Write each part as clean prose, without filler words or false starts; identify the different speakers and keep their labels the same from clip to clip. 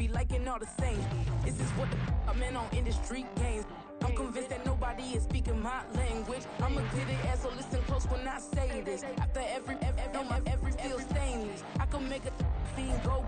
Speaker 1: be liking all the same. This is what the I'm in on in the street games. I'm convinced that nobody is speaking my language. I'ma get it as so listen close when I say this. After every feel stainless. I can make a fiend go.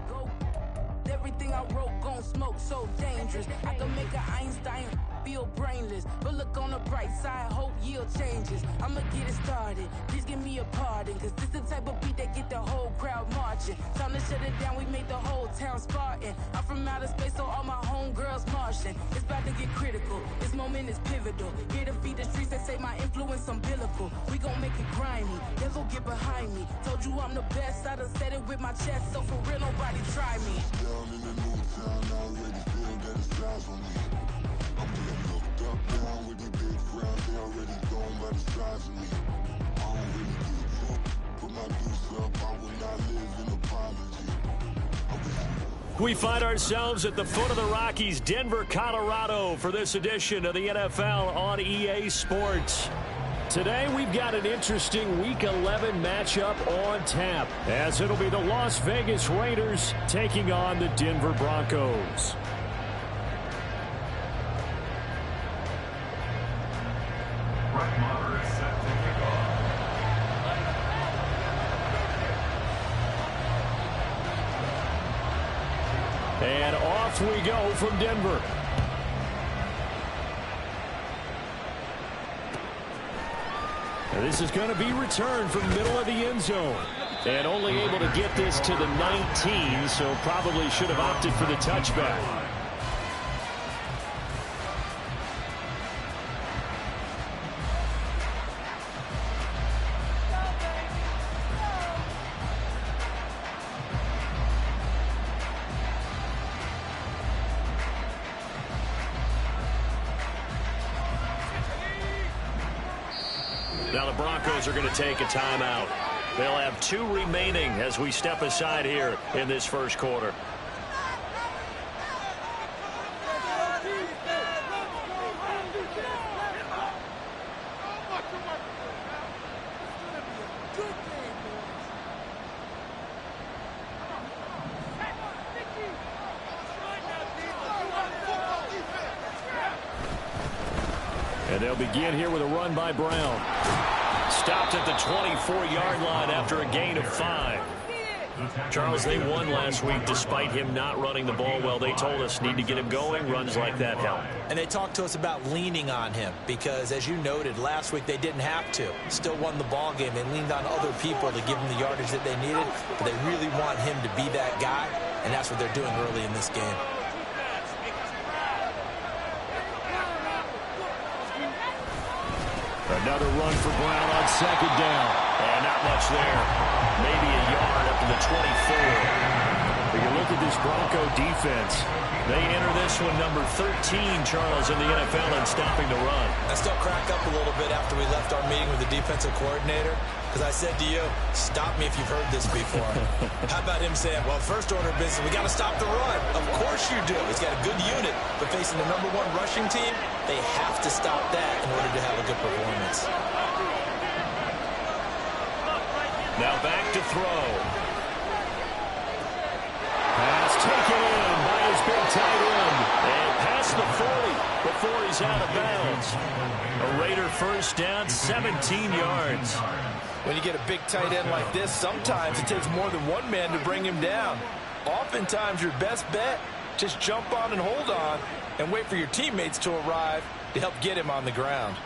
Speaker 1: Everything I wrote gon' smoke so dangerous. I can make a Einstein feel brainless. But look on the bright side, hope yield changes. I'ma get it started, please give me a pardon. Cause this the type of beat that get the whole crowd marching. Time to shut it down, we made the whole town Spartan. I'm from outer space, so all my homegirls Martian. It's about to get critical, this moment is pivotal. Here to feed the streets that say my influence umbilical. We gon' make it grimy, then go get behind me. Told you I'm the best, I done said it with my chest. So for real, nobody try me.
Speaker 2: Down in the new town, I already feel that it's time for me. I'm being looked up down with the big crowd, they already gone by the size of me. I don't really give a fuck, put my deuce up, I will not live in apology.
Speaker 3: We find ourselves at the foot of the Rockies, Denver, Colorado, for this edition of the NFL on EA Sports. Today, we've got an interesting Week 11 matchup on tap, as it'll be the Las Vegas Raiders taking on the Denver Broncos. And off we go from Denver. This is going to be returned from the middle of the end zone. And only able to get this to the 19, so probably should have opted for the touchback. Now the Broncos are going to take a timeout. They'll have 2 remaining as we step aside here in this first quarter. And they'll begin here with a run by Brown. Stopped at the 24-yard line after a gain of 5. Charles, they won last week despite him not running the ball well. They told us need to get him going. Runs like that help.
Speaker 4: And they talked to us about leaning on him because, as you noted, last week they didn't have to. Still won the ball game. They leaned on other people to give them the yardage that they needed, but they really want him to be that guy, and that's what they're doing early in this game.
Speaker 3: Another run for Brown on second down. And not much there. Maybe a yard up to the 24. But you look at this Bronco defense. They enter this one number 13, Charles, in the NFL in stopping the run.
Speaker 4: I still crack up a little bit after we left our meeting with the defensive coordinator because I said to you, stop me if you've heard this before. How about him saying, well, first order of business, we got to stop the run. Of course you do. He's got a good unit, but facing the #1 rushing team, they have to stop that in order to have a good performance.
Speaker 3: Now back to throw. Pass taken in by his big tight end. And past the 40 before he's out of bounds. A Raider first down, 17 yards.
Speaker 5: When you get a big tight end like this, sometimes it takes more than one man to bring him down. Oftentimes your best bet, just jump on and hold on and wait for your teammates to arrive to help get him on the ground.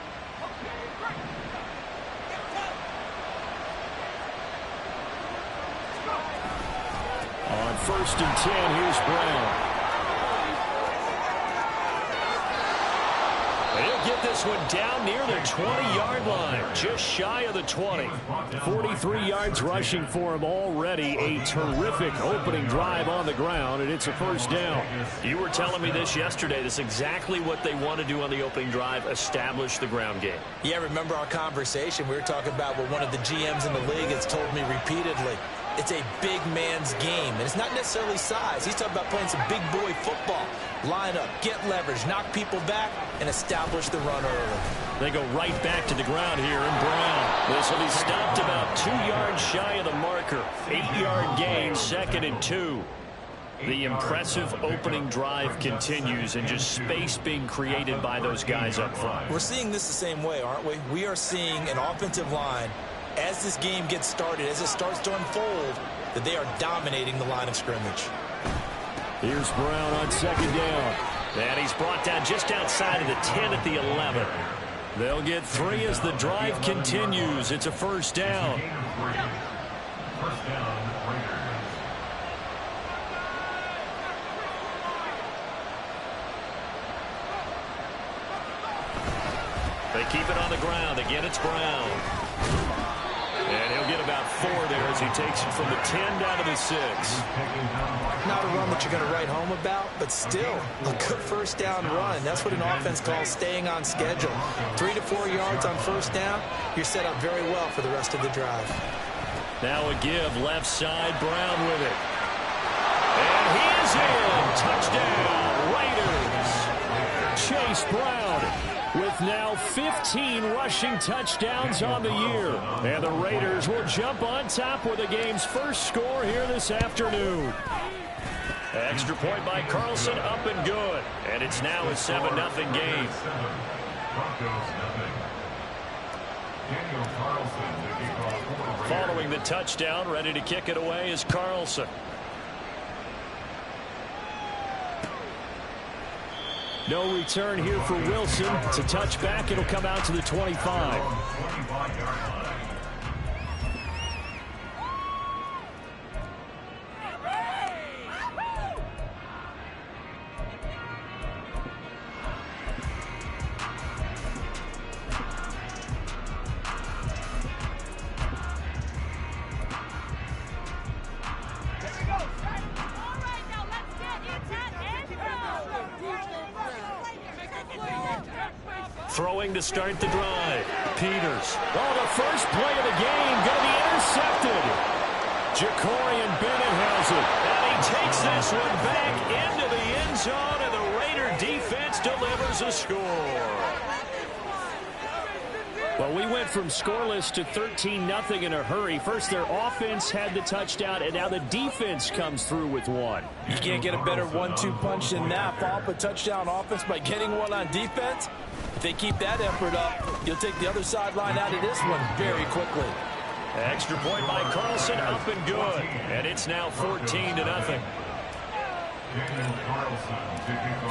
Speaker 3: On 1st and 10, here's Brown. He'll get this one down near the 20-yard line, just shy of the 20. 43 yards rushing for him already. A terrific opening drive on the ground, and it's a first down. You were telling me this yesterday. This is exactly what they want to do on the opening drive, establish the ground game.
Speaker 4: Yeah, remember our conversation? We were talking about what one of the GMs in the league has told me repeatedly. It's a big man's game, and it's not necessarily size. He's talking about playing some big boy football. Line up, get leverage, knock people back, and establish the run early.
Speaker 3: They go right back to the ground here, and Brown. This will be stopped about 2 yards shy of the marker. 8-yard gain, 2nd and 2. The impressive opening drive continues and just space being created by those guys up front.
Speaker 4: We're seeing this the same way, aren't we? We are seeing an offensive line, as this game gets started, as it starts to unfold, that they are dominating the line of scrimmage.
Speaker 3: Here's Brown on second down. And he's brought down just outside of the 10 at the 11. They'll get 3 as the drive continues. It's a first down. They keep it on the ground. Again, it's Brown. And he'll get about 4 there as he takes it from the 10 down to the 6.
Speaker 4: Not a run that you're going to write home about, but still a good first down run. That's what an offense calls staying on schedule. 3 to 4 yards on first down, you're set up very well for the rest of the drive.
Speaker 3: Now a give left side, Brown with it. And he is in. Touchdown, Raiders. Chase Brown with now 15 rushing touchdowns on the year. And the Raiders will jump on top with the game's first score here this afternoon. Extra point by Carlson, up and good. And it's now a 7-0 game. Following the touchdown, ready to kick it away is Carlson. No return here for Wilson. It's a touchback. It'll come out to the 25. Throwing to start the drive. Peters. Oh, the first play of the game going to be intercepted. Jacorian Bennett has it. And he takes this one back into the end zone, and the Raider defense delivers a score. Well, we went from scoreless to 13-0 in a hurry. First, their offense had the touchdown, and now the defense comes through with one.
Speaker 5: You can't get a better 1-2 punch than that. Follow up a touchdown offense by getting one on defense. If they keep that effort up, you'll take the other sideline out of this one very quickly.
Speaker 3: Extra point by Carlson, up and good. And it's now 14-0.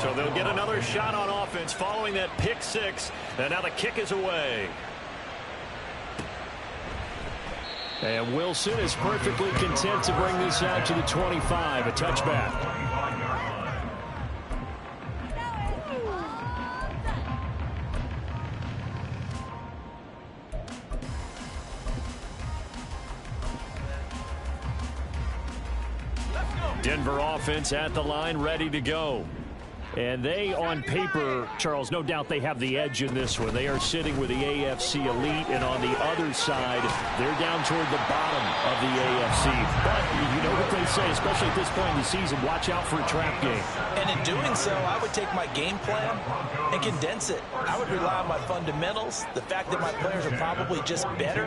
Speaker 3: So they'll get another shot on offense following that pick six. And now the kick is away. And Wilson is perfectly content to bring this out to the 25, a touchback. Denver offense at the line, ready to go. And they, on paper, Charles, no doubt they have the edge in this one. They are sitting with the AFC elite, and on the other side, they're down toward the bottom of the AFC. But you know what they say, especially at this point in the season, watch out for a trap game.
Speaker 5: And in doing so, I would take my game plan and condense it. I would rely on my fundamentals, the fact that my players are probably just better,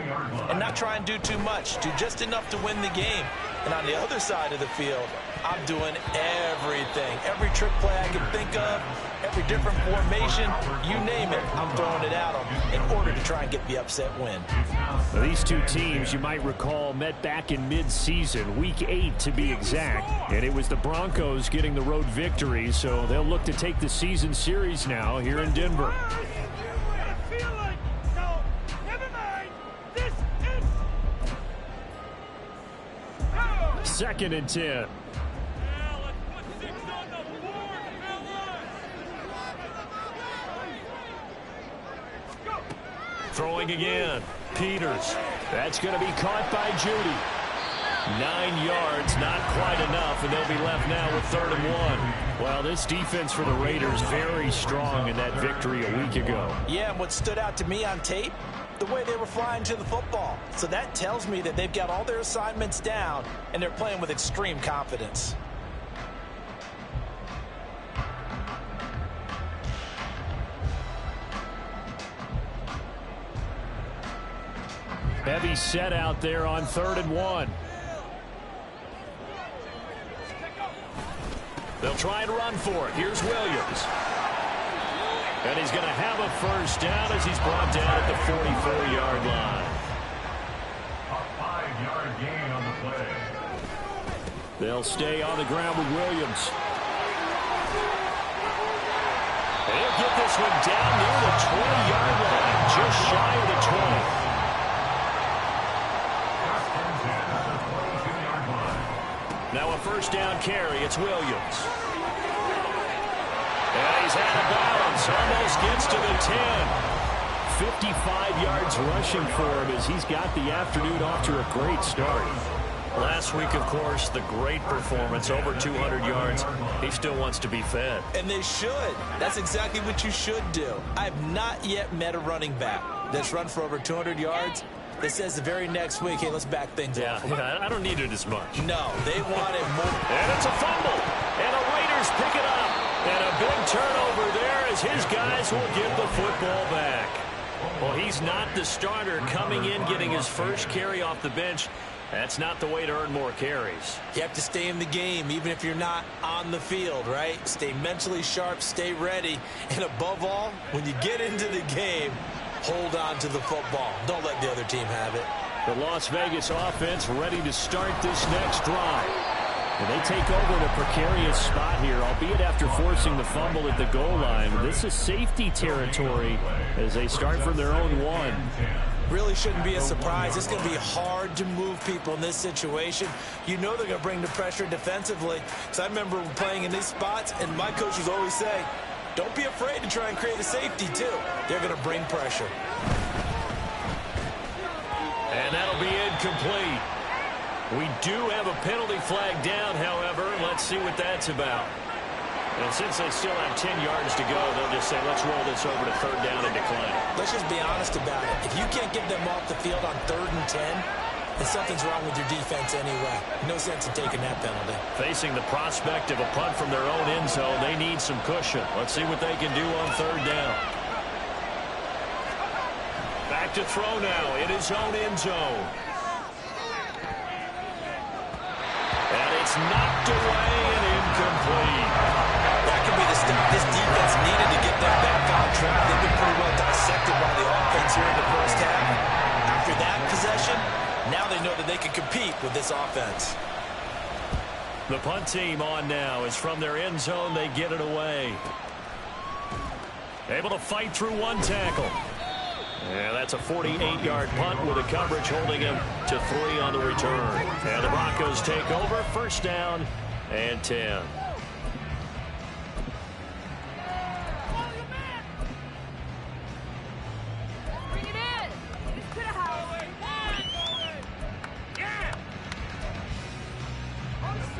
Speaker 5: and not try and do too much, do just enough to win the game. And on the other side of the field, I'm doing everything. Every trick play I can think of, every different formation, you name it, I'm throwing it at them in order to try and get the upset win.
Speaker 3: Now, these two teams, you might recall, met back in mid-season, week 8 to be exact, and it was the Broncos getting the road victory, so they'll look to take the season series now here in Denver. Second and 10. Throwing again. Peters. That's going to be caught by Judy. 9 yards, not quite enough, and they'll be left now with 3rd and 1. Well, this defense for the Raiders very strong in that victory a week ago.
Speaker 5: Yeah, and what stood out to me on tape, the way they were flying to the football. So that tells me that they've got all their assignments down, and they're playing with extreme confidence.
Speaker 3: Heavy set out there on 3rd and 1. try and run for it. Here's Williams. And he's going to have a first down as he's brought down at the 44-yard line.
Speaker 6: A 5-yard gain on the play.
Speaker 3: They'll stay on the ground with Williams. And he'll get this one down near the 20-yard line, just shy of the 20. Now a first down carry. It's Williams. And he's out of bounds. Almost gets to the 10. 55 yards rushing for him as he's got the afternoon off to a great start. Last week, of course, the great performance, over 200 yards. He still wants to be fed.
Speaker 4: And they should. That's exactly what you should do. I have not yet met a running back that's run for over 200 yards that says the very next week, hey, let's back things up.
Speaker 3: Yeah, I don't need it as much.
Speaker 4: No, they want it more.
Speaker 3: And it's a fumble. And the Raiders pick it up. And a big turnover there as his guys will get the football back. Well, he's not the starter coming in, getting his first carry off the bench. That's not the way to earn more carries.
Speaker 4: You have to stay in the game, even if you're not on the field, right? Stay mentally sharp, stay ready. And above all, when you get into the game, hold on to the football. Don't let the other team have it.
Speaker 3: The Las Vegas offense ready to start this next drive. And they take over in a precarious spot here, albeit after forcing the fumble at the goal line. This is safety territory as they start from their own 1.
Speaker 4: Really shouldn't be a surprise. It's going to be hard to move people in this situation. You know they're going to bring the pressure defensively. Because I remember playing in these spots, and my coaches always say, don't be afraid to try and create a safety, too. They're going to bring pressure.
Speaker 3: And that'll be incomplete. We do have a penalty flag down, however. Let's see what that's about. And since they still have 10 yards to go, they'll just say, let's roll this over to third down and decline.
Speaker 4: Let's just be honest about it. If you can't get them off the field on 3rd and 10, then something's wrong with your defense anyway. No sense in taking that penalty.
Speaker 3: Facing the prospect of a punt from their own end zone, they need some cushion. Let's see what they can do on 3rd down. Back to throw now in his own end zone. And it's knocked away and incomplete.
Speaker 4: That could be the step this defense needed to get them back on track. They've been pretty well dissected by the offense here in the first half. After that possession, now they know that they can compete with this offense.
Speaker 3: The punt team on now is from their end zone. They get it away. Able to fight through one tackle. And that's a 48-yard punt with the coverage holding him to 3 on the return. And the Broncos take over, first down and 10.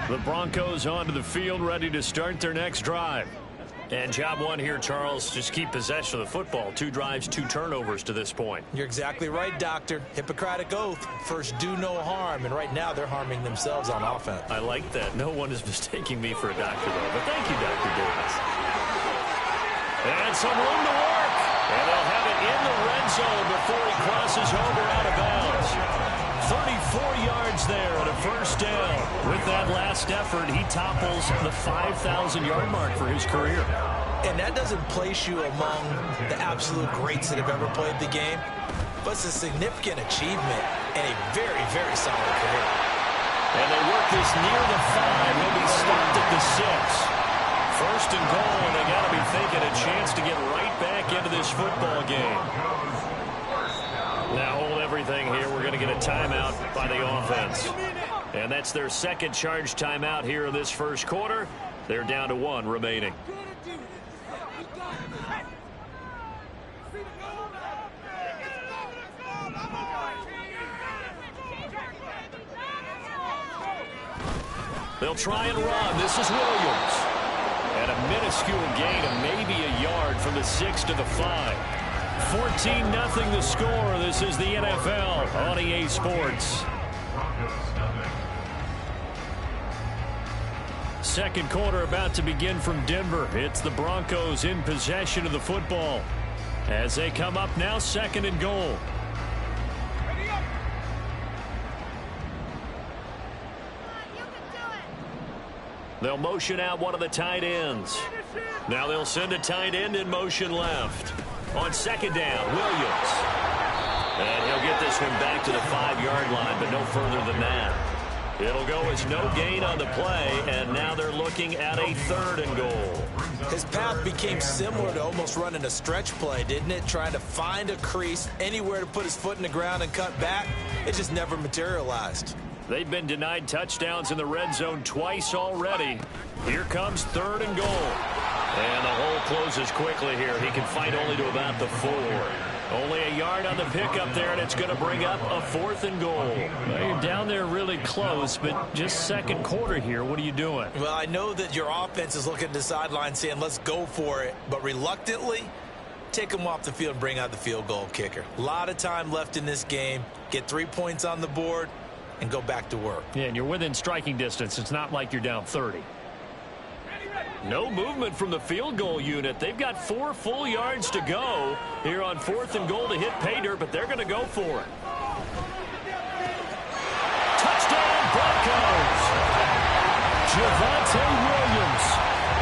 Speaker 3: The Broncos onto the field, ready to start their next drive. And job one here, Charles, just keep possession of the football. 2 drives, 2 turnovers to this point.
Speaker 4: You're exactly right, Doctor. Hippocratic oath. First, do no harm. And right now, they're harming themselves on offense.
Speaker 3: I like that. No one is mistaking me for a doctor, though. But thank you, Dr. Davis. And some room to work. And they'll have it in the red zone before he crosses over out of bounds. 34 yards there and a first down. With that last effort, he topples the 5,000-yard mark for his career.
Speaker 4: And that doesn't place you among the absolute greats that have ever played the game, but it's a significant achievement and a very, very solid career.
Speaker 3: And they work this near the 5. He'll be stopped at the 6. First and goal, and they got to be thinking a chance to get right back into this football game. Now hold everything here. We're going to get a timeout by the offense. And that's their second charge timeout here in this first quarter. They're down to 1 remaining. They'll try and run. This is Williams. And a minuscule gain of maybe a yard from the 6 to the 5. 14-0 the score. This is the NFL on EA Sports. Second quarter about to begin from Denver. It's the Broncos in possession of the football as they come up now, 2nd and goal. They'll motion out one of the tight ends. Now they'll send a tight end in motion left. On second down, Williams. And he'll get this one back to the 5-yard line, but no further than that. It'll go as no gain on the play, and now they're looking at a 3rd and goal.
Speaker 4: His path became similar to almost running a stretch play, didn't it? Trying to find a crease, anywhere to put his foot in the ground and cut back. It just never materialized.
Speaker 3: They've been denied touchdowns in the red zone twice already. Here comes 3rd and goal. And the hole closes quickly here. He can fight only to about the 4. Only a yard on the pickup there, and it's going to bring up a 4th and goal.
Speaker 7: Well, you're down there really close, but just second quarter here. What are you doing?
Speaker 4: Well, I know that your offense is looking at the sideline saying, let's go for it. But reluctantly, take them off the field and bring out the field goal kicker. A lot of time left in this game. Get 3 points on the board and go back to work.
Speaker 7: Yeah, and you're within striking distance. It's not like you're down 30.
Speaker 3: No movement from the field goal unit. They've got 4 full yards to go here on 4th and goal to hit pay dirt, but they're going to go for it. Touchdown, Broncos! Javonte Williams,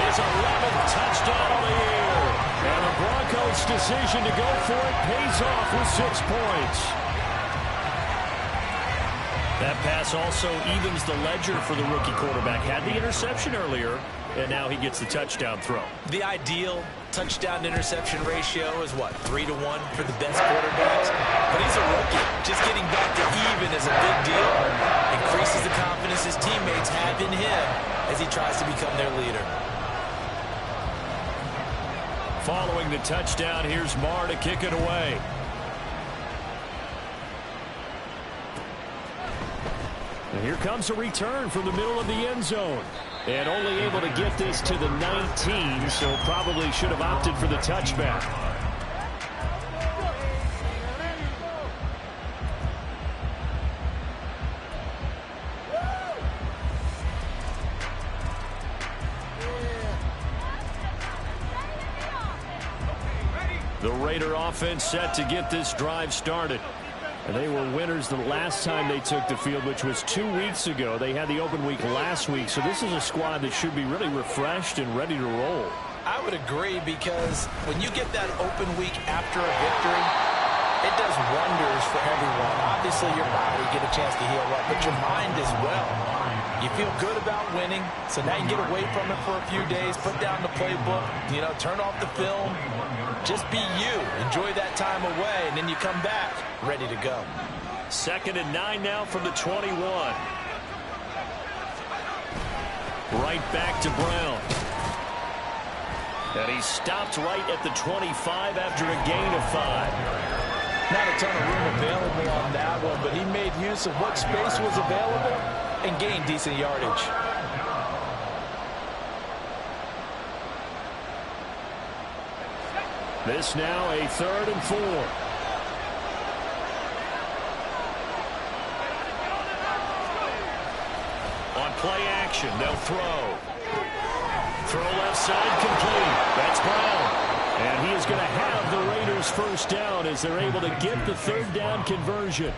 Speaker 3: his 11th touchdown of the year. And the Broncos' decision to go for it pays off with 6 points.
Speaker 7: That pass also evens the ledger for the rookie quarterback. Had the interception earlier, and now he gets the touchdown throw.
Speaker 4: The ideal touchdown-interception ratio is, what, 3-1 for the best quarterbacks? But he's a rookie. Just getting back to even is a big deal. Increases the confidence his teammates have in him as he tries to become their leader.
Speaker 3: Following the touchdown, here's Marr to kick it away. And here comes a return from the middle of the end zone. And only able to get this to the 19, so probably should have opted for the touchback. The Raider offense set to get this drive started. And they were winners the last time they took the field, which was 2 weeks ago. They had the open week last week, so this is a squad that should be really refreshed and ready to roll.
Speaker 4: I would agree, because when you get that open week after a victory, it does wonders for everyone. Obviously, your body get a chance to heal up, but your mind as well. You feel good about winning, so now you get away from it for a few days, put down the playbook, turn off the film. Just be you. Enjoy that time away, and then you come back ready to go.
Speaker 3: 2nd and 9 now from the 21. Right back to Brown. And he stopped right at the 25 after a gain of 5.
Speaker 5: Not a ton of room available on that one, but he made use of what space was available and gained decent yardage.
Speaker 3: This now a 3rd and 4. On play action, they'll throw. Throw left side, complete. That's Brown. And he is going to have the Raiders first down as they're able to get the 3rd down conversion.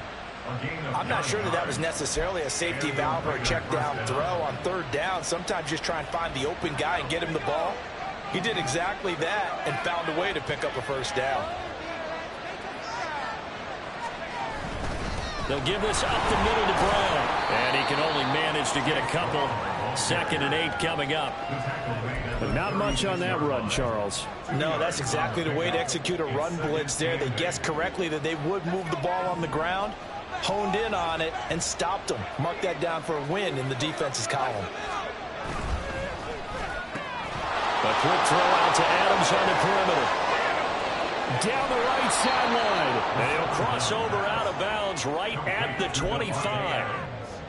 Speaker 4: I'm not sure that was necessarily a safety valve or a check down throw on 3rd down. Sometimes just try and find the open guy and get him the ball. He did exactly that and found a way to pick up a first down.
Speaker 3: They'll give this up the middle to Brown. And he can only manage to get a couple. 2nd and 8 coming up.
Speaker 7: But not much on that run, Charles.
Speaker 4: No, that's exactly the way to execute a run blitz there. They guessed correctly that they would move the ball on the ground, honed in on it, and stopped them. Mark that down for a win in the defense's column.
Speaker 3: A quick throw out to Adams on the perimeter. Down the right sideline. And he'll cross over out of bounds right at the 25.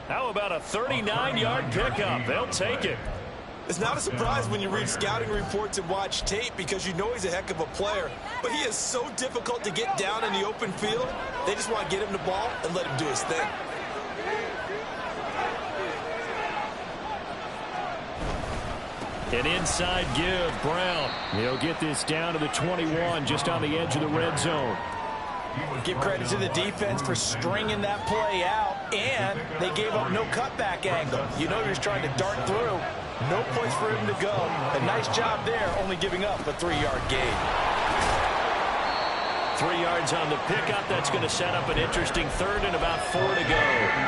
Speaker 3: How about a 39-yard pickup? They'll take it.
Speaker 4: It's not a surprise when you read scouting reports and watch tape, because you know he's a heck of a player. But he is so difficult to get down in the open field. They just want to get him the ball and let him do his thing.
Speaker 3: An inside give, Brown. He'll get this down to the 21, just on the edge of the red zone.
Speaker 4: Give credit to the defense for stringing that play out, and they gave up no cutback angle. You know he was trying to dart through,
Speaker 5: No place for him to go. A nice job there, only giving up a 3-yard gain.
Speaker 3: 3 yards on the pickup. That's going to set up an interesting third and about 4 to go.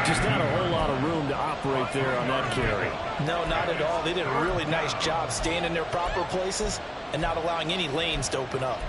Speaker 3: Just not a whole lot of room to operate there on that carry.
Speaker 5: No, not at all. They did a really nice job staying in their proper places and not allowing any lanes to open up.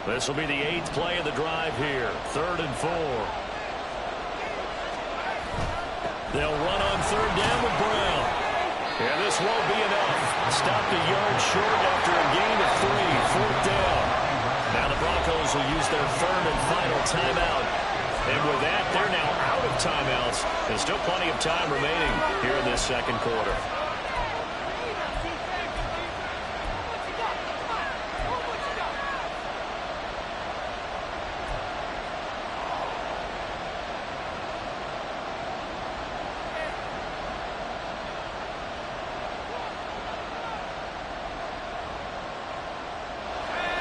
Speaker 3: This will be the 8th play of the drive here. 3rd and 4. They'll run on 3rd down with Brown. And this won't be enough. Stopped a yard short after a gain of 3. 4th down. Now the Broncos will use their 3rd and final timeout. And with that, they're now out of timeouts. There's still plenty of time remaining here in this 2nd quarter.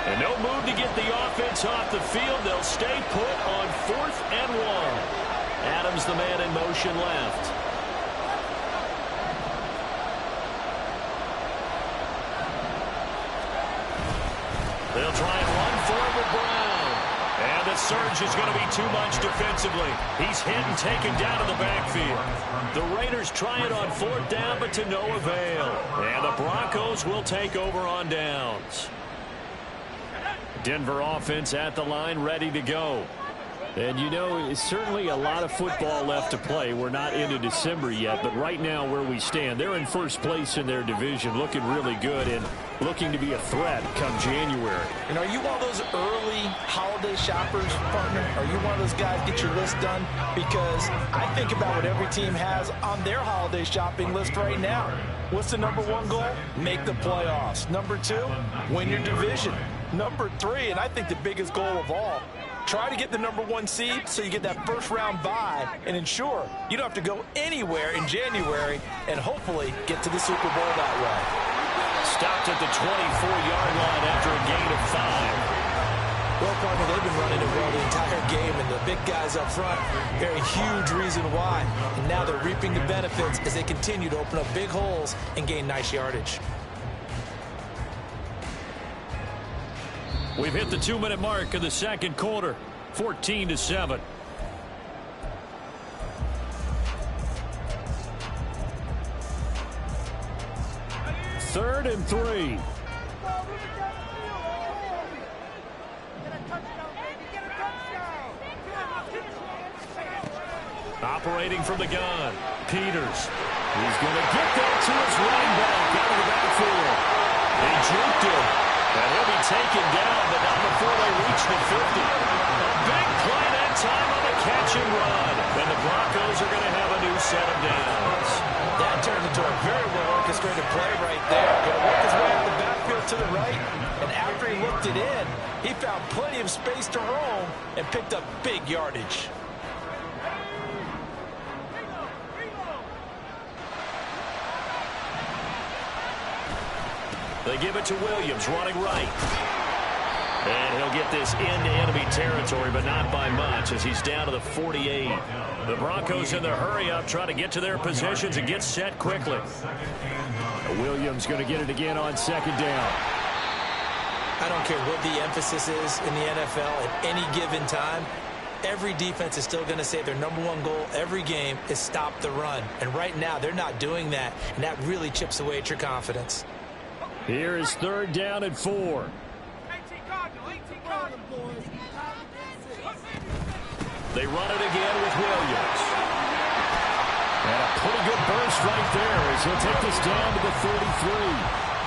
Speaker 3: And no move to get the offense off the field. They'll stay put on 4th and 1. Adams, the man in motion left. They'll try and run for it with Brown. And the surge is going to be too much defensively. He's hit and taken down in the backfield. The Raiders try it on 4th down, but to no avail. And the Broncos will take over on downs. Denver offense at the line, ready to go. And, you know, it's certainly a lot of football left to play. We're not into December yet, but right now where we stand, they're in 1st place in their division, looking really good and looking to be a threat come January.
Speaker 5: And are you one of those early holiday shoppers, partner? Are you one of those guys get your list done? Because I think about what every team has on their holiday shopping list right now. What's the #1 goal? Make the playoffs. #2, win your division. #3, and I think the biggest goal of all, try to get the #1 seed so you get that 1st-round bye and ensure you don't have to go anywhere in January and hopefully get to the Super Bowl that way.
Speaker 3: Stopped at the 24-yard line after a gain of 5.
Speaker 5: Well, partner, they've been running it well the entire game, and the big guys up front, very huge reason why. And now they're reaping the benefits as they continue to open up big holes and gain nice yardage.
Speaker 3: We've hit the 2-minute mark of the 2nd quarter, 14-7. Third and 3. Operating from the gun, Peters. He's going to get that to his running back out of the backfield. They juked him, and he'll be taken down, but not before they reach the 50. A big play that time on the catch and run. And the Broncos are going to have a new set of downs.
Speaker 5: That turned into a very well-orchestrated play right there. Going to work his way up the backfield to the right, and after he looked it in, he found plenty of space to roam and picked up big yardage.
Speaker 3: They give it to Williams, running right. And he'll get this into enemy territory, but not by much, as he's down to the 48. The Broncos in the hurry-up, trying to get to their positions and get set quickly. Williams going to get it again on 2nd down.
Speaker 5: I don't care what the emphasis is in the NFL at any given time. Every defense is still going to say their #1 goal every game is stop the run. And right now, they're not doing that, and that really chips away at your confidence.
Speaker 3: Here is 3rd down and 4. They run it again with Williams. And a pretty good burst right there as he'll take this down to the 33.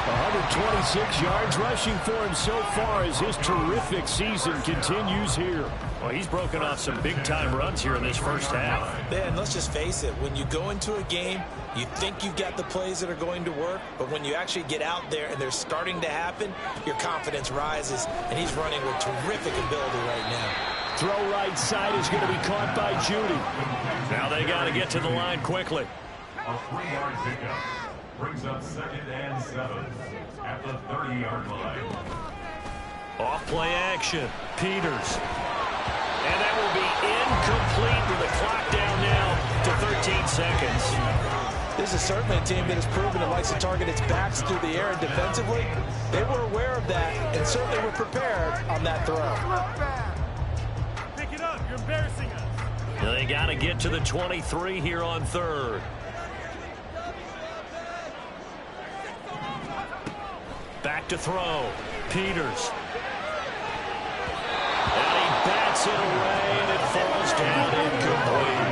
Speaker 3: 126 yards rushing for him so far as his terrific season continues here. Well, he's broken off some big-time runs here in this first half.
Speaker 4: Man, let's just face it. When you go into a game, you think you've got the plays that are going to work, but when you actually get out there and they're starting to happen, your confidence rises, and he's running with terrific ability right now.
Speaker 3: Throw right side is going to be caught by Judy. Now they got to get to the line quickly.
Speaker 6: A 3-yard pickup brings up 2nd and 7 at the 30-yard line.
Speaker 3: Off play action. Peters. And that will be incomplete with the clock down now to 13 seconds.
Speaker 5: This is certainly a team that has proven it likes to target its backs through the air, and defensively, they were aware of that and certainly were prepared on that throw.
Speaker 6: Pick it up. You're embarrassing us.
Speaker 3: They got to get to the 23 here on 3rd. Back to throw. Peters. And he bats it away, and it falls down incomplete.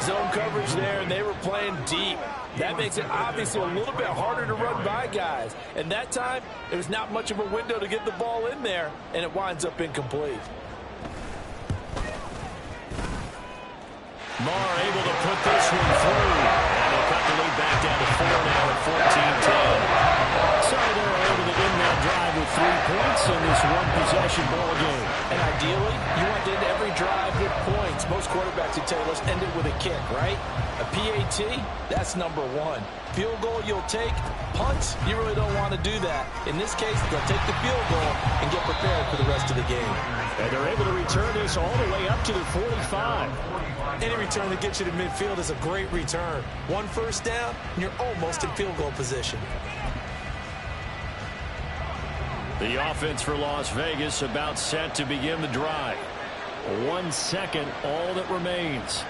Speaker 5: Zone coverage there, and they were playing deep. That makes it obviously a little bit harder to run by guys. And that time, there's not much of a window to get the ball in there, and it winds up incomplete.
Speaker 3: Marr able to put this one through. And they'll cut the lead back down to 4 now at 14-10. So they're able to end that drive with 3 points in this one-possession ball game.
Speaker 5: And ideally, you want to end every drive with points. Most quarterbacks would tell you, let's end it with a kick, right? A PAT, that's number 1. Field goal you'll take. Punts, you really don't want to do that. In this case, they'll take the field goal and get prepared for the rest of the game.
Speaker 3: And they're able to return this all the way up to the 45.
Speaker 4: Any return that gets you to midfield is a great return. 1 first down, and you're almost in field goal position.
Speaker 3: The offense for Las Vegas about set to begin the drive. 1 second, all that remains.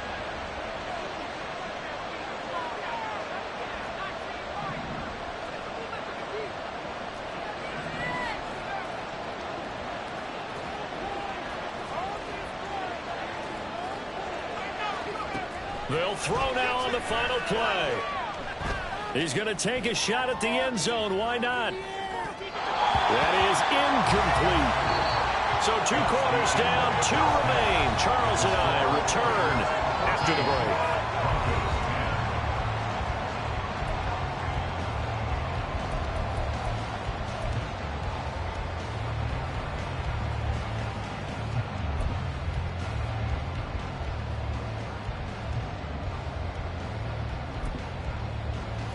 Speaker 3: They'll throw now on the final play. He's going to take a shot at the end zone. Why not? That is incomplete. So 2 quarters down, 2 remain. Charles and I return after the break.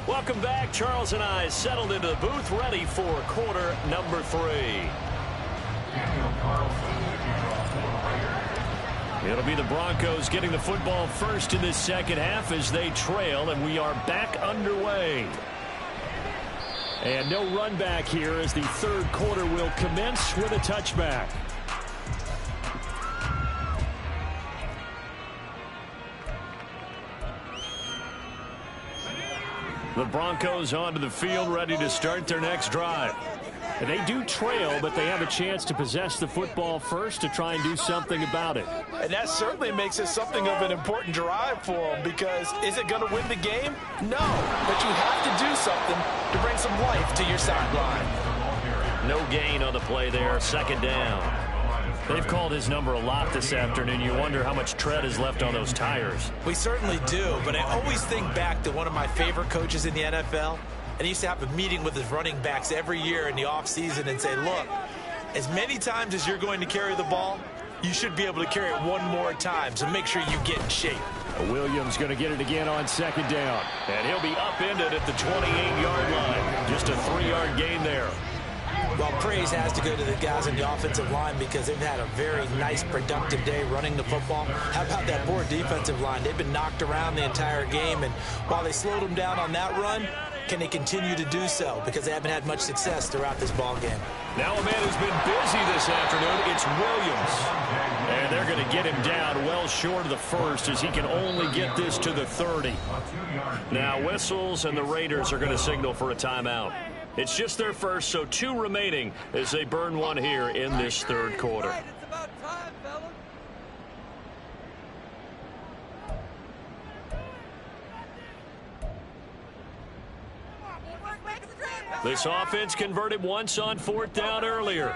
Speaker 3: Welcome back. Charles and I settled into the booth, ready for quarter number 3. It'll be the Broncos getting the football first in this second half as they trail, and we are back underway. And no run back here as the 3rd quarter will commence with a touchback. The Broncos onto the field, ready to start their next drive. And they do trail, but they have a chance to possess the football first to try and do something about it.
Speaker 5: And that certainly makes it something of an important drive for them, because is it going to win the game? No, but you have to do something to bring some life to your sideline.
Speaker 3: No gain on the play there, 2nd down. They've called his number a lot this afternoon. You wonder how much tread is left on those tires.
Speaker 4: We certainly do, but I always think back to one of my favorite coaches in the NFL. And he used to have a meeting with his running backs every year in the offseason and say, look, as many times as you're going to carry the ball, you should be able to carry it 1 more time, so make sure you get in shape.
Speaker 3: Williams going to get it again on 2nd down. And he'll be upended at the 28-yard line. Just a 3-yard gain there.
Speaker 4: Well, praise has to go to the guys on the offensive line because they've had a very nice, productive day running the football. How about that poor defensive line? They've been knocked around the entire game, and while they slowed them down on that run, can they continue to do so? Because they haven't had much success throughout this ball game.
Speaker 3: Now a man who's been busy this afternoon, it's Williams. And they're going to get him down well short of the 1st as he can only get this to the 30. Now whistles and the Raiders are going to signal for a timeout. It's just their first, so 2 remaining as they burn 1 here in this 3rd quarter. This offense converted once on 4th down earlier.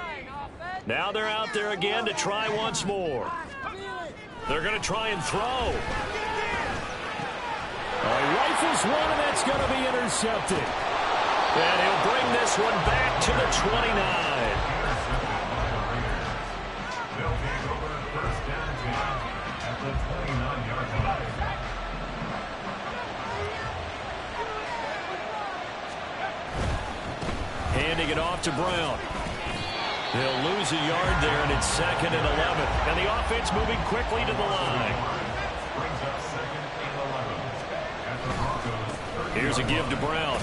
Speaker 3: Now they're out there again to try once more. They're going to try and throw. Rifles one, and that's going to be intercepted. And he'll bring this one back to the 29.
Speaker 6: They'll take over 1st and 10 at the 29-yard line.
Speaker 3: Handing it off to Brown. He'll lose a yard there, and it's 2nd and 11. And the offense moving quickly to the line.
Speaker 6: Brings up 2nd and 11 at the Broncos.
Speaker 3: Here's a give to Brown.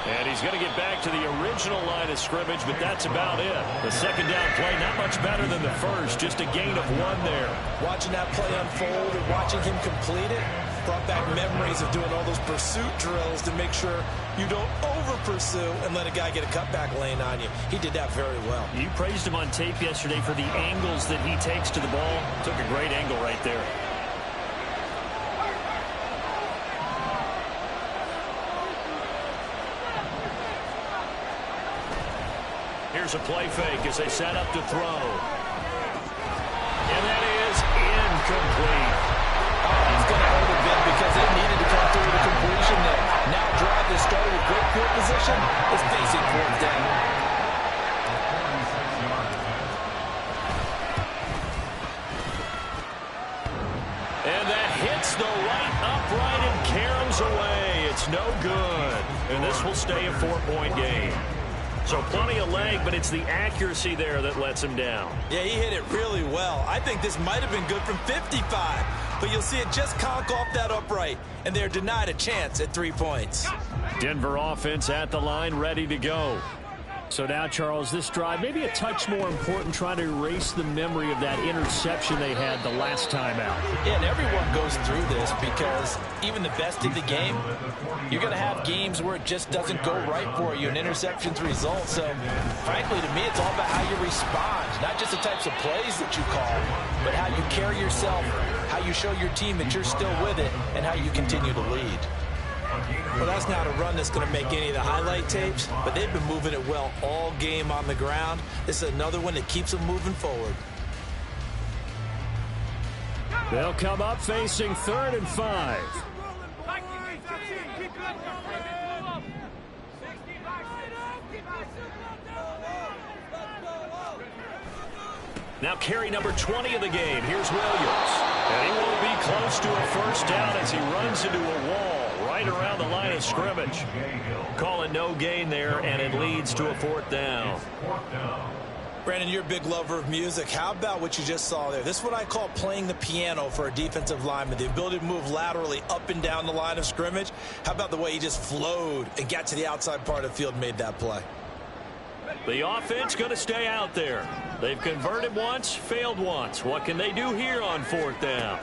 Speaker 3: And he's going to get back to the original line of scrimmage, but that's about it. The 2nd down play, not much better than the first, just a gain of 1 there.
Speaker 4: Watching that play unfold and watching him complete it brought back memories of doing all those pursuit drills to make sure you don't over-pursue and let a guy get a cutback lane on you. He did that very well.
Speaker 3: You praised him on tape yesterday for the angles that he takes to the ball. Took a great angle right there. Here's a play fake as they set up to throw. And that is incomplete.
Speaker 4: He's going to hold a bit because they needed to come through with a completion there. Now drive that started with great field position. It's basic 4th down.
Speaker 3: And that hits the right upright and caroms away. It's no good. And this will stay a 4-point game. So plenty of leg, but it's the accuracy there that lets him down.
Speaker 4: Yeah, he hit it really well. I think this might have been good from 55. But you'll see it just conk off that upright. And they're denied a chance at 3 points.
Speaker 3: Denver offense at the line, ready to go. So now, Charles, this drive, maybe a touch more important, trying to erase the memory of that interception they had the last time out.
Speaker 4: Yeah, and everyone goes through this because even the best in the game, you're going to have games where it just doesn't go right for you, and interceptions result. So, frankly, to me, it's all about how you respond, not just the types of plays that you call, but how you carry yourself, how you show your team that you're still with it, and how you continue to lead. Well, that's not a run that's going to make any of the highlight tapes, but they've been moving it well all game on the ground. This is another one that keeps them moving forward.
Speaker 3: They'll come up facing 3rd and 5. Now carry number 20 of the game. Here's Williams. And he won't be close to a 1st down as he runs into a wall right around the line of scrimmage. Call it no gain there, and it leads to a 4th down.
Speaker 4: Brandon, you're a big lover of music. How about what you just saw there? This is what I call playing the piano for a defensive lineman. The ability to move laterally up and down the line of scrimmage. How about the way he just flowed and got to the outside part of the field and made that play?
Speaker 3: The offense going to stay out there. They've converted once, failed once. What can they do here on 4th down?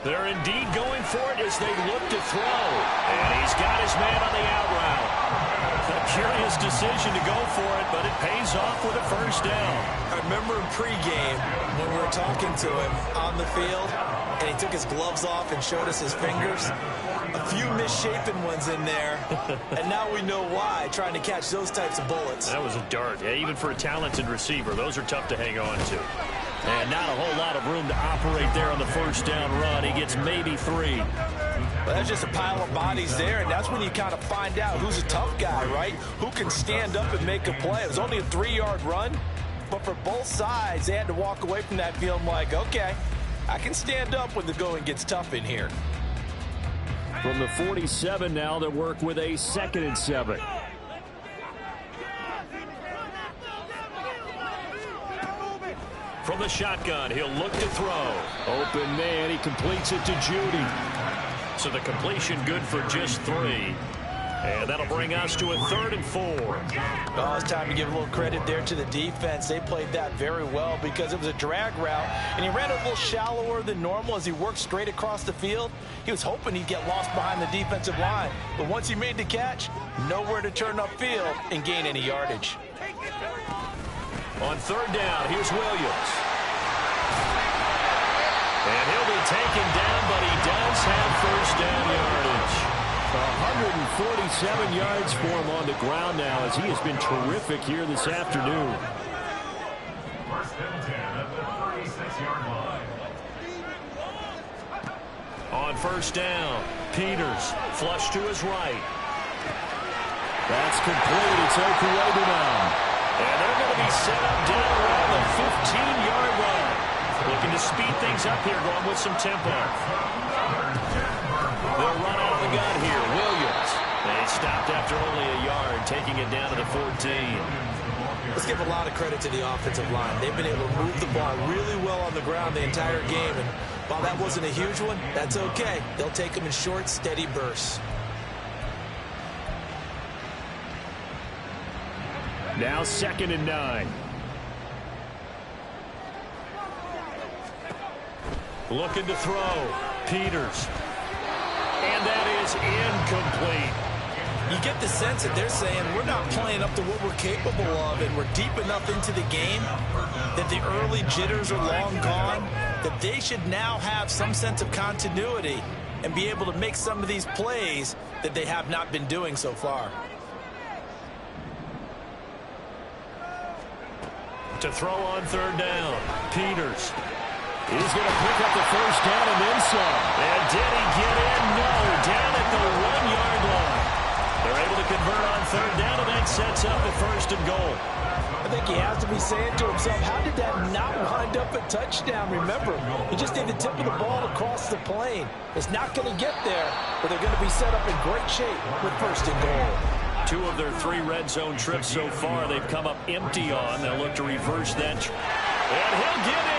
Speaker 3: They're indeed going for it as they look to throw. And he's got his man on the out route. A curious decision to go for it, but it pays off with a 1st down.
Speaker 4: I remember in pregame when we were talking to him on the field, and he took his gloves off and showed us his fingers. A few misshapen ones in there, and now we know why, trying to catch those types of bullets.
Speaker 3: That was a dart. Yeah, even for a talented receiver, those are tough to hang on to. And not a whole lot of room to operate there on the 1st down run. He gets maybe 3.
Speaker 4: Well, that's just a pile of bodies there, and that's when you kind of find out who's a tough guy, right? Who can stand up and make a play. It was only a 3-yard run, but for both sides, they had to walk away from that feeling like, okay, I can stand up when the going gets tough in here.
Speaker 3: From the 47 now, they work with a 2nd and 7. From the shotgun, he'll look to throw. Open man, he completes it to Judy. So the completion good for just 3. And that'll bring us to a 3rd and 4.
Speaker 4: Oh, it's time to give a little credit there to the defense. They played that very well because it was a drag route, and he ran a little shallower than normal as he worked straight across the field. He was hoping he'd get lost behind the defensive line, but once he made the catch, nowhere to turn upfield and gain any yardage.
Speaker 3: On 3rd down, here's Williams. And he'll be taken down, but he does have 1st down yardage. 147 yards for him on the ground now, as he has been terrific here this afternoon.
Speaker 6: First and 10 at the 36-yard line.
Speaker 3: On first down, Peters flush to his right. That's complete. It's Okuebu now. And they're going to be set up down around the 15-yard line. Looking to speed things up here, going with some tempo. They'll run out of the gun here. Williams. They stopped after only a yard, taking it down to the 14.
Speaker 4: Let's give a lot of credit to the offensive line. They've been able to move the ball really well on the ground the entire game. And while that wasn't a huge one, that's okay. They'll take them in short, steady bursts.
Speaker 3: Now 2nd and 9. Looking to throw. Peters. And that is incomplete.
Speaker 4: You get the sense that they're saying we're not playing up to what we're capable of, and we're deep enough into the game that the early jitters are long gone, that they should now have some sense of continuity and be able to make some of these plays that they have not been doing so far.
Speaker 3: To throw on 3rd down, Peters. He's going to pick up the first down and then some. And did he get in? No, down at the 1-yard line. They're able to convert on 3rd down, and that sets up the 1st and goal.
Speaker 4: I think he has to be saying to himself, how did that not wind up a touchdown? Remember, he just did the tip of the ball across the plane. It's not going to get there, but they're going to be set up in great shape with 1st and goal.
Speaker 3: 2 of their 3 red zone trips so far, they've come up empty on. They'll look to reverse that. And he'll get in.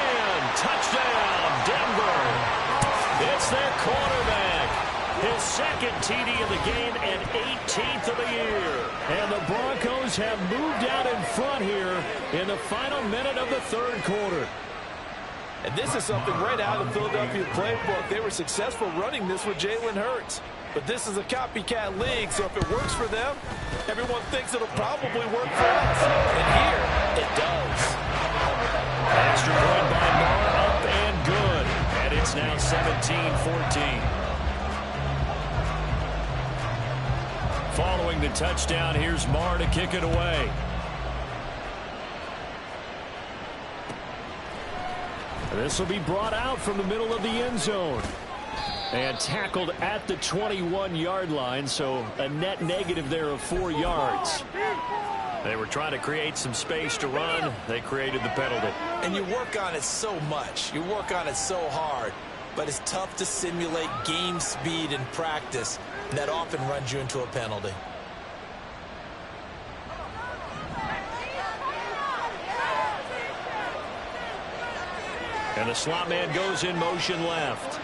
Speaker 3: Touchdown, Denver. It's their quarterback. His 2nd TD of the game and 18th of the year. And the Broncos have moved out in front here in the final minute of the 3rd quarter.
Speaker 5: And this is something right out of the Philadelphia playbook. They were successful running this with Jalen Hurts. But this is a copycat league, so if it works for them, everyone thinks it'll probably work for us. And here, it does.
Speaker 3: Extra point by Marr, up and good. And it's now 17-14. Following the touchdown, here's Marr to kick it away. This will be brought out from the middle of the end zone. And tackled at the 21-yard line, so a net negative there of 4 yards. They were trying to create some space to run. They created the penalty.
Speaker 4: And you work on it so much. You work on it so hard. But it's tough to simulate game speed in practice. And that often runs you into a penalty.
Speaker 3: And the slot man goes in motion left.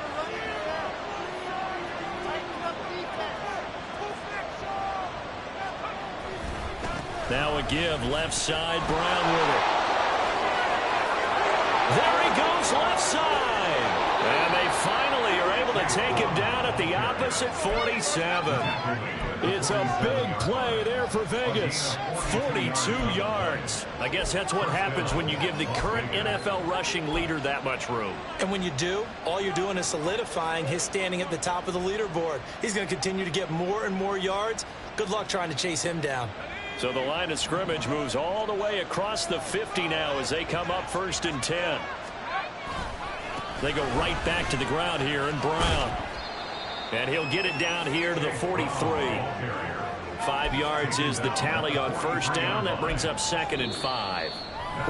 Speaker 3: Now a give, left side, Brown with it. There he goes, left side. And they finally are able to take him down at the opposite 47. It's a big play there for Vegas. 42 yards. I guess that's what happens when you give the current NFL rushing leader that much room.
Speaker 4: And when you do, all you're doing is solidifying his standing at the top of the leaderboard. He's going to continue to get more and more yards. Good luck trying to chase him down.
Speaker 3: So the line of scrimmage moves all the way across the 50 now as they come up 1st and 10. They go right back to the ground here, and Brown. And he'll get it down here to the 43. 5 yards is the tally on 1st down. That brings up 2nd and 5.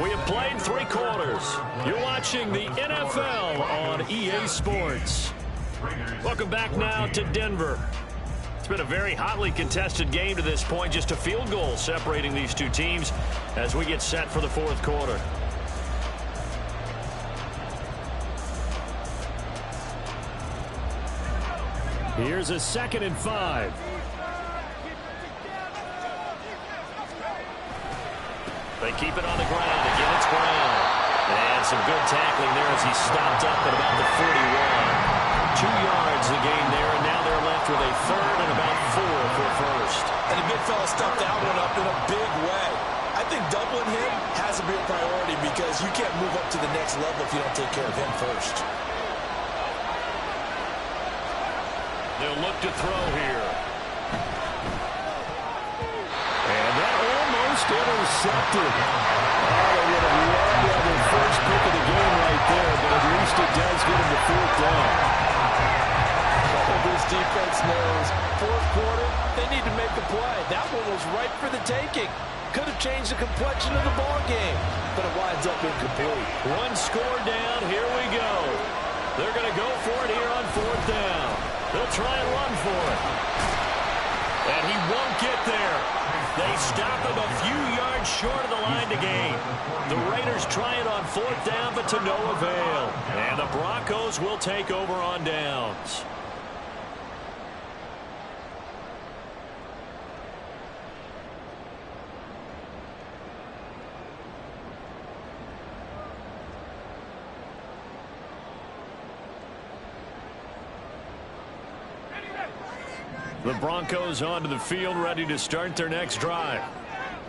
Speaker 3: We have played 3 quarters. You're watching the NFL on EA Sports. Welcome back now to Denver. It's been a very hotly contested game to this point. Just a field goal separating these 2 teams as we get set for the 4th quarter. Here's a 2nd and 5. They keep it on the ground. Again, it's Brown. And some good tackling there as he stopped up at about the 41. 2 yards the gain there, and now they're left with a 3rd and about 4 for 1st.
Speaker 4: And the big fella stuffed that one up in a big way. I think doubling him has to be a priority because you can't move up to the next level if you don't take care of him first.
Speaker 3: They'll look to throw here. And that almost intercepted. Oh, they would have loved to have their first pick of the game right there, but at least it does get them the fourth down.
Speaker 5: This defense knows fourth quarter, they need to make a play. That one was right for the taking. Could have changed the complexion of the ball game, but it winds up incomplete.
Speaker 3: One score down. Here we go. They're going to go for it here on fourth down. They'll try and run for it. And he won't get there. They stop him a few yards short of the line to gain. The Raiders try it on fourth down, but to no avail. And the Broncos will take over on downs. The Broncos onto the field, ready to start their next drive.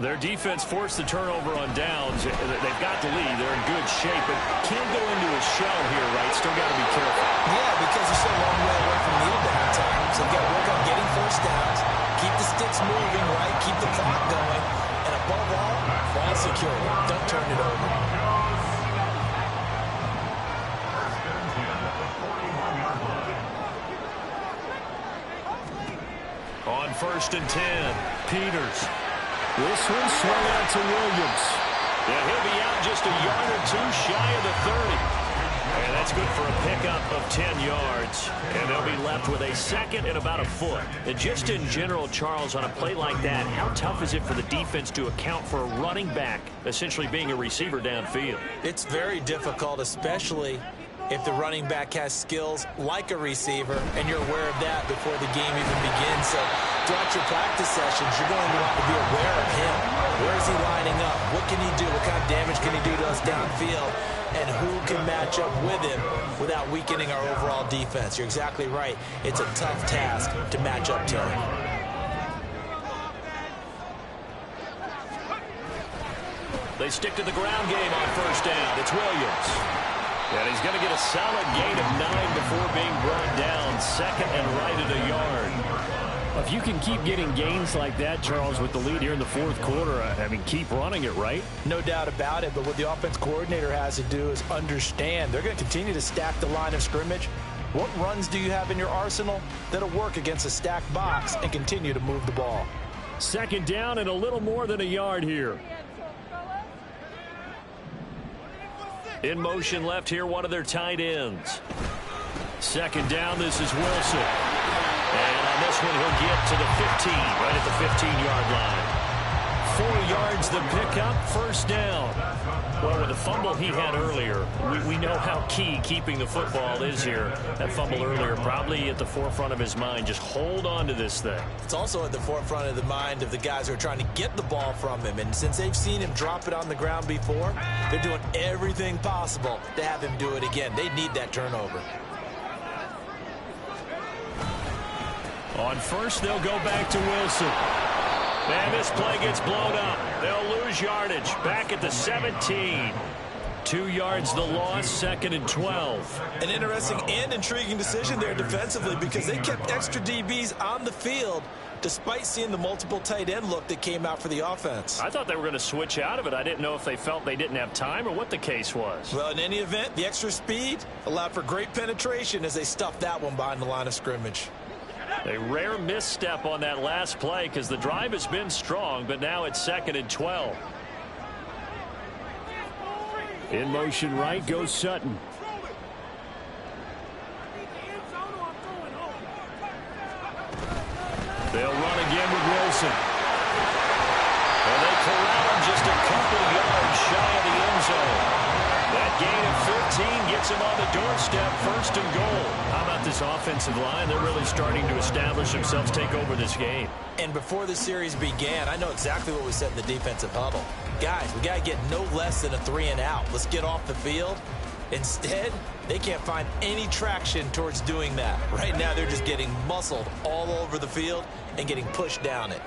Speaker 3: Their defense forced the turnover on downs. They've got the lead. They're in good shape, but can't go into a shell here, right? Still got to be careful.
Speaker 4: Yeah, because they're so long way away from the lead at times. So they've got to work on getting first downs, keep the sticks moving, right? Keep the clock going, and above all, ball security. Don't turn it over.
Speaker 3: On 1st and 10, Peters. This one swung out to Williams. And he'll be out just a yard or two shy of the 30. And that's good for a pickup of 10 yards. And they'll be left with a second and about a foot. And just in general, Charles, on a play like that, how tough is it for the defense to account for a running back essentially being a receiver downfield?
Speaker 4: It's very difficult, especially if the running back has skills like a receiver, and you're aware of that before the game even begins. So throughout your practice sessions, you're going to want to be aware of him. Where is he lining up? What can he do? What kind of damage can he do to us downfield? And who can match up with him without weakening our overall defense? You're exactly right. It's a tough task to match up to him.
Speaker 3: They stick to the ground game on first down. It's Williams. And he's going to get a solid gain of 9 before being brought down. Second and right at a yard.
Speaker 7: If you can keep getting gains like that, Charles, with the lead here in the fourth quarter, I mean, keep running it, right?
Speaker 5: No doubt about it, but what the offense coordinator has to do is understand they're going to continue to stack the line of scrimmage. What runs do you have in your arsenal that'll work against a stacked box and continue to move the ball?
Speaker 3: Second down and a little more than a yard here. In motion left here, one of their tight ends. Second down, this is Wilson. And on this one, he'll get to the 15, right at the 15-yard line. 4 yards the pickup, first down. Well, with the fumble he had earlier, we know how key keeping the football is here. That fumble earlier probably at the forefront of his mind. Just hold on to this thing.
Speaker 4: It's also at the forefront of the mind of the guys who are trying to get the ball from him. And since they've seen him drop it on the ground before, they're doing everything possible to have him do it again. They need that turnover.
Speaker 3: On first, they'll go back to Wilson. And this play gets blown up. They'll lose yardage. Back at the 17. 2 yards the loss, second and 12.
Speaker 4: An interesting and intriguing decision there defensively because they kept extra DBs on the field despite seeing the multiple tight end look that came out for the offense.
Speaker 3: I thought they were going to switch out of it. I didn't know if they felt they didn't have time or what the case was.
Speaker 4: Well, in any event, the extra speed allowed for great penetration as they stuffed that one behind the line of scrimmage.
Speaker 3: A rare misstep on that last play because the drive has been strong, but now it's second and 12. In motion right goes Sutton. They'll run again with Wilson. And they corral him just a couple yards shy of the end zone. That gain of 15 gets him on the doorstep, first and goal. How about this offensive line? They're really starting to establish themselves, take over this game.
Speaker 4: And before the series began, I know exactly what we said in the defensive huddle. Guys, we got to get no less than a 3 and out. Let's get off the field. Instead, they can't find any traction towards doing that. Right now, they're just getting muscled all over the field and getting pushed down it.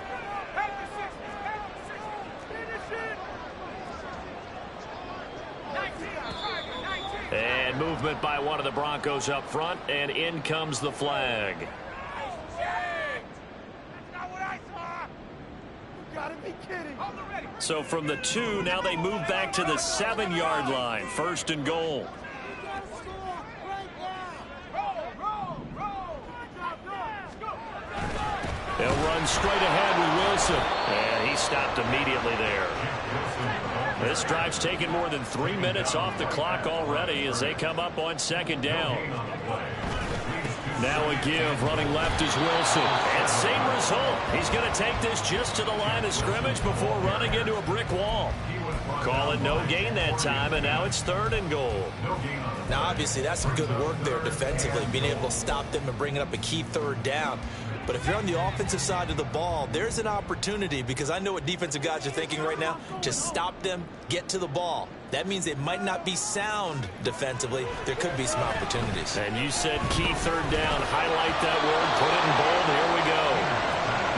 Speaker 3: And movement by one of the Broncos up front, and in comes the flag. So from the 2, now they move back to the 7-yard line. 1st and goal. They'll run straight ahead with Wilson. And he stopped immediately there. This drive's taken more than 3 minutes off the clock already as they come up on 2nd down. Now a give, running left is Wilson. And same result. He's going to take this just to the line of scrimmage before running into a brick wall. Call it no gain that time, and now it's 3rd and goal.
Speaker 4: Now, obviously, that's some good work there defensively, being able to stop them and bringing up a key 3rd down. But if you're on the offensive side of the ball, there's an opportunity, because I know what defensive guys are thinking right now, to stop them, get to the ball. That means they might not be sound defensively. There could be some opportunities.
Speaker 3: And you said key 3rd down. Highlight that word. Put it in bold. Here we go.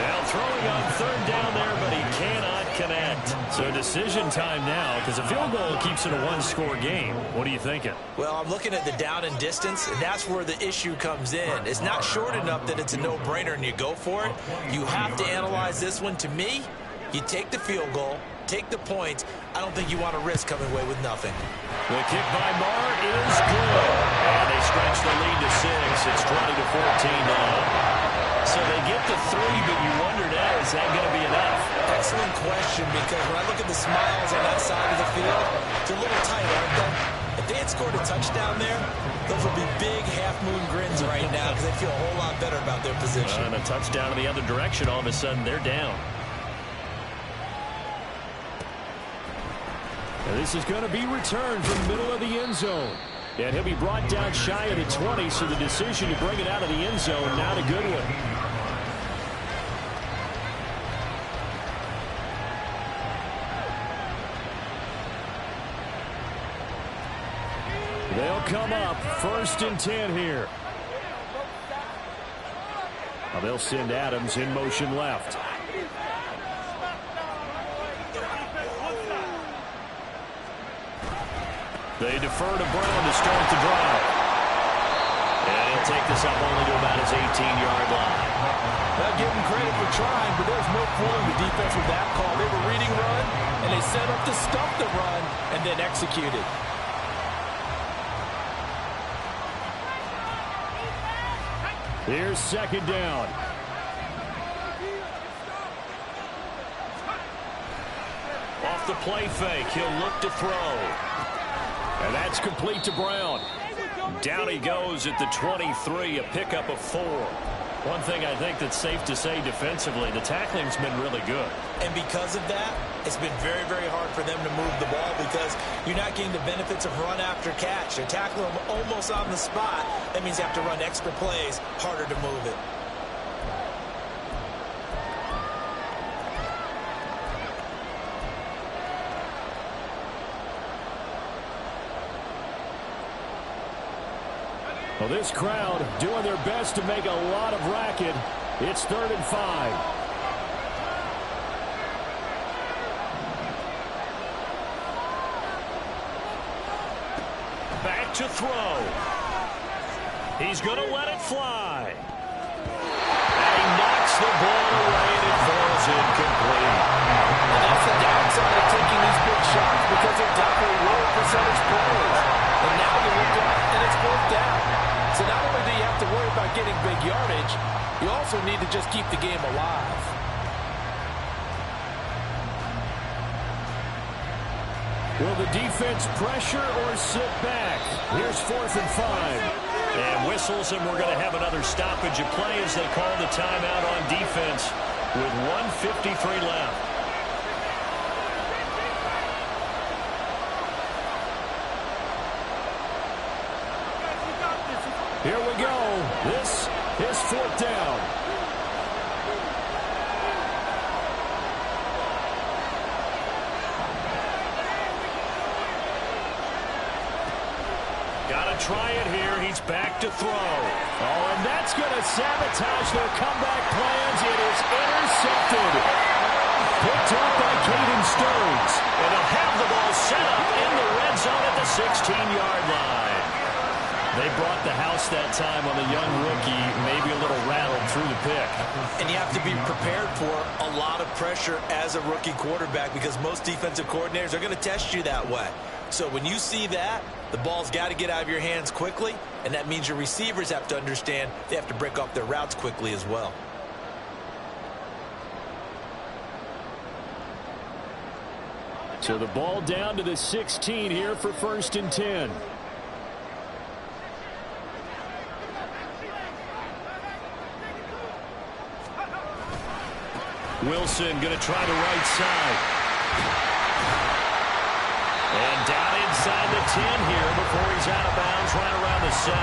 Speaker 3: Now throwing on 3rd down there, but he cannot connect. So decision time now, because a field goal keeps it a 1-score game. What are you thinking?
Speaker 4: Well, I'm looking at the down and distance, and that's where the issue comes in. It's not short enough that it's a no-brainer and you go for it. You have to analyze this one. To me, you take the field goal, take the points. I don't think you want to risk coming away with nothing.
Speaker 3: The kick by Marr is good. And they stretch the lead to 6. It's 20-14 now. So they get the 3, but you wonder now, is that going to be enough?
Speaker 4: Excellent question, because when I look at the smiles on that side of the field, it's a little tight, aren't they? If they had scored a touchdown there, those would be big half-moon grins right now because they feel a whole lot better about their position.
Speaker 3: And a touchdown in the other direction, all of a sudden they're down. And this is going to be returned from the middle of the end zone. And he'll be brought down shy of the 20, so the decision to bring it out of the end zone, not a good one. They'll come up 1st and 10 here. Now they'll send Adams in motion left. They defer to Brown to start the drive. And he'll take this up only to about his 18-yard line.
Speaker 5: I'll give him credit for trying, but there's no fooling the defense with that call. They were reading run, and they set up to stuff the run and then executed.
Speaker 3: Here's 2nd down. Off the play fake, he'll look to throw. And that's complete to Brown. Down he goes at the 23, a pickup of 4. One thing I think that's safe to say defensively, the tackling's been really good.
Speaker 4: And because of that, it's been very, very hard for them to move the ball because you're not getting the benefits of run after catch. They're tackling them almost on the spot. That means you have to run extra plays, harder to move it.
Speaker 3: Well, this crowd doing their best to make a lot of racket. It's 3rd and 5. Back to throw. He's going to let it fly. And he knocks the ball away and it falls incomplete.
Speaker 5: And that's the downside of taking these big shots because they're definitely low percentage plays. And now you look up and it's 4th down. So not only do you have to worry about getting big yardage, you also need to just keep the game alive.
Speaker 3: Will the defense pressure or sit back? Here's 4th and 5. And whistles, and we're going to have another stoppage of play as they call the timeout on defense with 1:53 left. Here we go. This is 4th down. Got to try it here. He's back to throw. Oh, and that's going to sabotage their comeback plans. It is intercepted. Picked up by Caden Stearns. And they'll have the ball set up in the red zone at the 16-yard line.
Speaker 7: They brought the house that time on the young rookie, maybe a little rattled through the pick.
Speaker 4: And you have to be prepared for a lot of pressure as a rookie quarterback because most defensive coordinators are going to test you that way. So when you see that, the ball's got to get out of your hands quickly, and that means your receivers have to understand they have to break off their routes quickly as well.
Speaker 3: So the ball down to the 16 here for 1st and 10. Wilson going to try the right side. And down inside the 10 here before he's out of bounds right around the 7.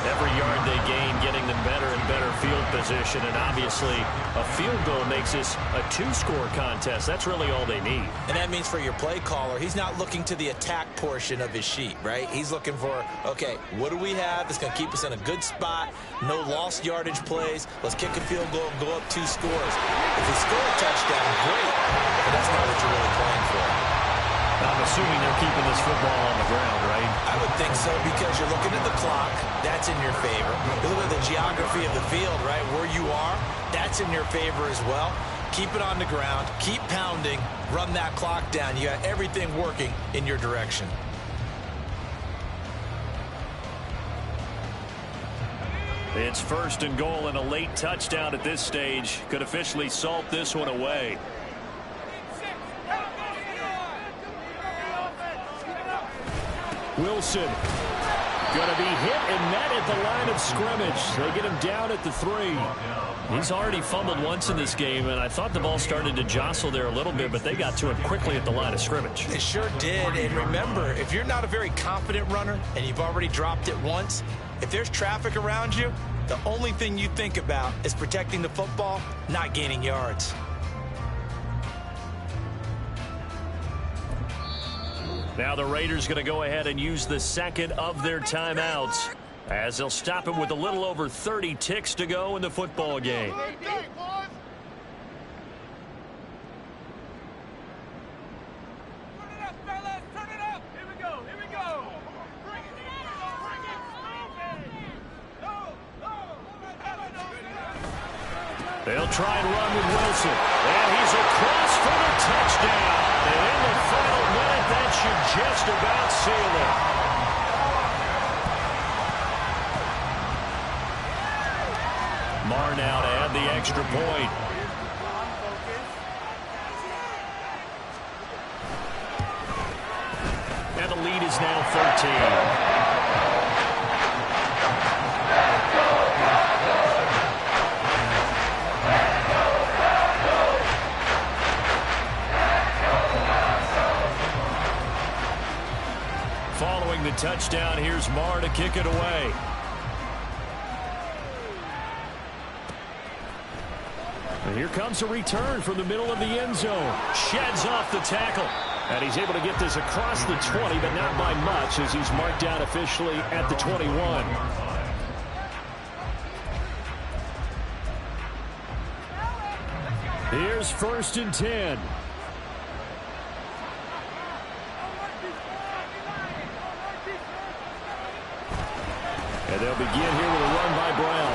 Speaker 3: Every yard they gain getting them better and better field position. And obviously a field goal makes this a 2-score contest. That's really all they need.
Speaker 4: And that means for your play caller, he's not looking to the attack portion of his sheet, right? He's looking for, okay, what do we have that's going to keep us in a good spot? No lost yardage plays. Let's kick a field goal and go up 2 scores. If they score a touchdown, great. But that's not what you're really playing for.
Speaker 7: I'm assuming they're keeping this football on the ground, right?
Speaker 4: I would think so because you're looking at the clock. That's in your favor. You look at the geography of the field, right? Where you are, that's in your favor as well. Keep it on the ground. Keep pounding. Run that clock down. You got everything working in your direction.
Speaker 3: It's 1st and goal and a late touchdown at this stage could officially salt this one away. Wilson going to be hit and met at the line of scrimmage. They get him down at the 3.
Speaker 7: He's already fumbled once in this game, and I thought the ball started to jostle there a little bit, but they got to him quickly at the line of scrimmage.
Speaker 4: It sure did. And remember, if you're not a very confident runner and you've already dropped it once, if there's traffic around you, the only thing you think about is protecting the football, not gaining yards.
Speaker 3: Now the Raiders going to go ahead and use the 2nd of their timeouts as they'll stop him with a little over 30 ticks to go in the football game. They'll try and run with Wilson. And he's across for the touchdown. And in the final minute, that should just about seal it. Marr now to add the extra point. And the lead is now 13. Following the touchdown, here's Marr to kick it away. And here comes a return from the middle of the end zone. Sheds off the tackle. And he's able to get this across the 20, but not by much as he's marked out officially at the 21. Here's 1st and 10. And they'll begin here with a run by Brown.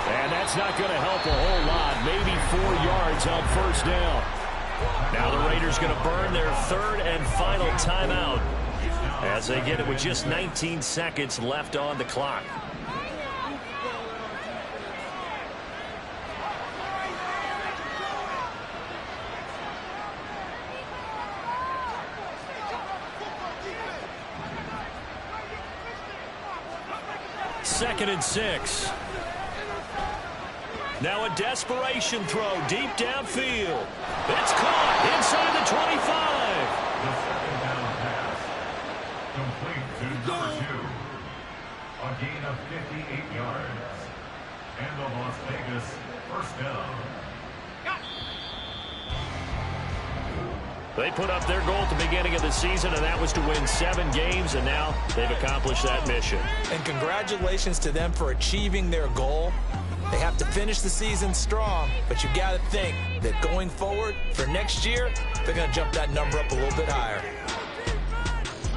Speaker 3: And that's not going to help a whole lot. Maybe 4 yards on 1st down. Now the Raiders going to burn their 3rd and final timeout as they get it with just 19 seconds left on the clock. Second and 6. Now a desperation throw deep downfield. It's caught inside the 25.
Speaker 6: The 2nd down pass. Complete to number 2. A gain of 58 yards. And the Las Vegas 1st down.
Speaker 3: They put up their goal at the beginning of the season, and that was to win 7 games, and now they've accomplished that mission.
Speaker 4: And congratulations to them for achieving their goal. They have to finish the season strong, but you've got to think that going forward for next year, they're going to jump that number up a little bit higher.